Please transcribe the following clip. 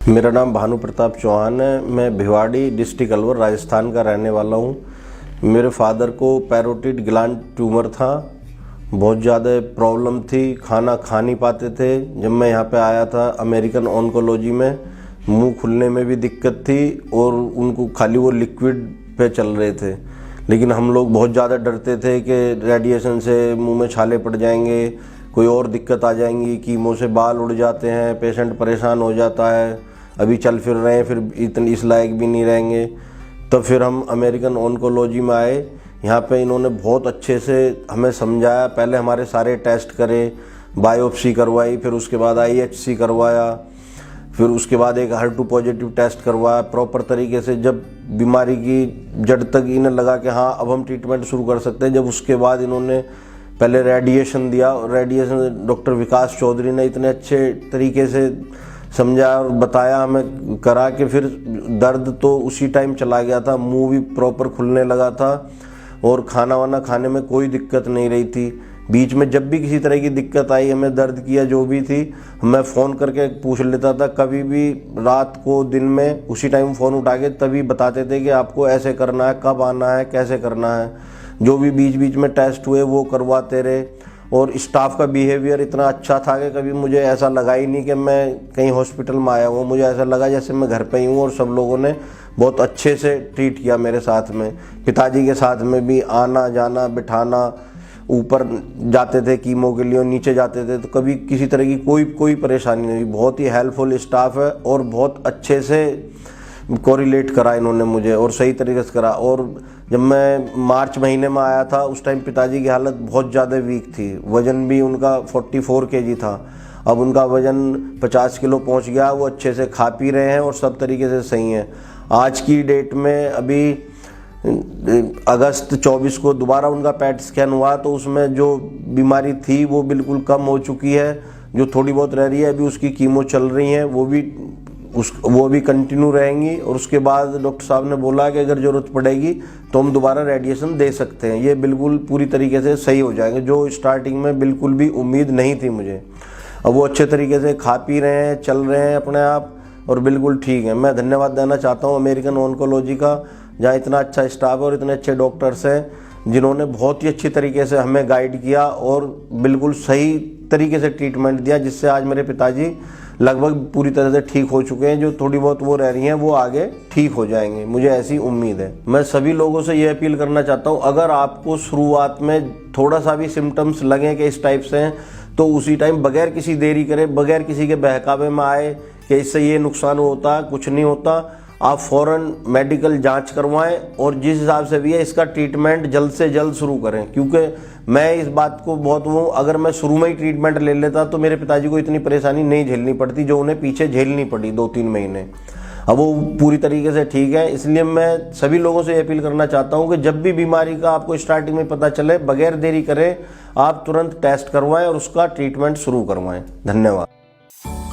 मेरा नाम भानु प्रताप चौहान है। मैं भिवाड़ी डिस्ट्रिक्ट अलवर राजस्थान का रहने वाला हूँ। मेरे फादर को पैरोटिड ग्लैंड ट्यूमर था, बहुत ज़्यादा प्रॉब्लम थी, खाना खा नहीं पाते थे। जब मैं यहाँ पे आया था अमेरिकन ऑन्कोलॉजी में, मुंह खुलने में भी दिक्कत थी और उनको खाली वो लिक्विड पे चल रहे थे। लेकिन हम लोग बहुत ज़्यादा डरते थे कि रेडिएशन से मुंह में छाले पड़ जाएंगे, कोई और दिक्कत आ जाएंगी, कीमो से बाल उड़ जाते हैं, पेशेंट परेशान हो जाता है, अभी चल फिर रहे हैं फिर इतने इस लायक भी नहीं रहेंगे। तब फिर हम अमेरिकन ऑन्कोलॉजी में आए। यहाँ पे इन्होंने बहुत अच्छे से हमें समझाया। पहले हमारे सारे टेस्ट करे, बायोप्सी करवाई, फिर उसके बाद IHC करवाया, फिर उसके बाद एक HER2 पॉजिटिव टेस्ट करवाया प्रॉपर तरीके से। जब बीमारी की जड़ तक इन्हें लगा कि हाँ अब हम ट्रीटमेंट शुरू कर सकते हैं, जब उसके बाद इन्होंने पहले रेडिएशन दिया। रेडिएशन डॉक्टर विकास चौधरी ने इतने अच्छे तरीके से समझा और बताया हमें, करा के फिर दर्द तो उसी टाइम चला गया था, मुंह भी प्रॉपर खुलने लगा था और खाना वाना खाने में कोई दिक्कत नहीं रही थी। बीच में जब भी किसी तरह की दिक्कत आई, हमें दर्द किया जो भी थी, मैं फ़ोन करके पूछ लेता था। कभी भी रात को दिन में उसी टाइम फ़ोन उठा के तभी बताते थे कि आपको ऐसे करना है, कब आना है, कैसे करना है। जो भी बीच बीच में टेस्ट हुए वो करवाते रहे। और स्टाफ का बिहेवियर इतना अच्छा था कि कभी मुझे ऐसा लगा ही नहीं कि मैं कहीं हॉस्पिटल में आया हूँ। मुझे ऐसा लगा जैसे मैं घर पे ही हूँ। और सब लोगों ने बहुत अच्छे से ट्रीट किया मेरे साथ में। पिताजी के साथ में भी आना जाना बिठाना, ऊपर जाते थे कीमो के लिए और नीचे जाते थे तो कभी किसी तरह की कोई परेशानी नहीं हुई। बहुत ही हेल्पफुल स्टाफ है और बहुत अच्छे से कोरिलेट करा इन्होंने मुझे और सही तरीके से करा। और जब मैं मार्च महीने में आया था उस टाइम पिताजी की हालत बहुत ज़्यादा वीक थी। वज़न भी उनका 44 kg था। अब उनका वज़न 50 किलो पहुंच गया। वो अच्छे से खा पी रहे हैं और सब तरीके से सही हैं। आज की डेट में अभी अगस्त 24 को दोबारा उनका पैट स्कैन हुआ तो उसमें जो बीमारी थी वो बिल्कुल कम हो चुकी है। जो थोड़ी बहुत रह रही है अभी उसकी कीमो चल रही है, वो भी कंटिन्यू रहेंगी। और उसके बाद डॉक्टर साहब ने बोला कि अगर ज़रूरत पड़ेगी तो हम दोबारा रेडिएशन दे सकते हैं। ये बिल्कुल पूरी तरीके से सही हो जाएंगे, जो स्टार्टिंग में बिल्कुल भी उम्मीद नहीं थी मुझे। अब वो अच्छे तरीके से खा पी रहे हैं, चल रहे हैं अपने आप और बिल्कुल ठीक है। मैं धन्यवाद देना चाहता हूँ अमेरिकन ऑन्कोलॉजी का, जहाँ इतना अच्छा स्टाफ और इतने अच्छे डॉक्टर्स हैं जिन्होंने बहुत ही अच्छी तरीके से हमें गाइड किया और बिल्कुल सही तरीके से ट्रीटमेंट दिया, जिससे आज मेरे पिताजी लगभग पूरी तरह से ठीक हो चुके हैं। जो थोड़ी बहुत वो रह रही हैं वो आगे ठीक हो जाएंगे, मुझे ऐसी उम्मीद है। मैं सभी लोगों से ये अपील करना चाहता हूँ, अगर आपको शुरुआत में थोड़ा सा भी सिम्टम्स लगें कि इस टाइप से हैं तो उसी टाइम बगैर किसी देरी करे, बगैर किसी के बहकावे में आए कि इससे ये नुकसान होता है, कुछ नहीं होता। आप फ़ौरन मेडिकल जांच करवाएं और जिस हिसाब से भी है इसका ट्रीटमेंट जल्द से जल्द शुरू करें। क्योंकि मैं इस बात को बहुत वो, अगर मैं शुरू में ही ट्रीटमेंट ले लेता तो मेरे पिताजी को इतनी परेशानी नहीं झेलनी पड़ती जो उन्हें पीछे झेलनी पड़ी 2-3 महीने। अब वो पूरी तरीके से ठीक है। इसलिए मैं सभी लोगों से अपील करना चाहता हूँ कि जब भी बीमारी का आपको स्टार्टिंग में पता चले, बगैर देरी करें आप तुरंत टेस्ट करवाएं और उसका ट्रीटमेंट शुरू करवाएं। धन्यवाद।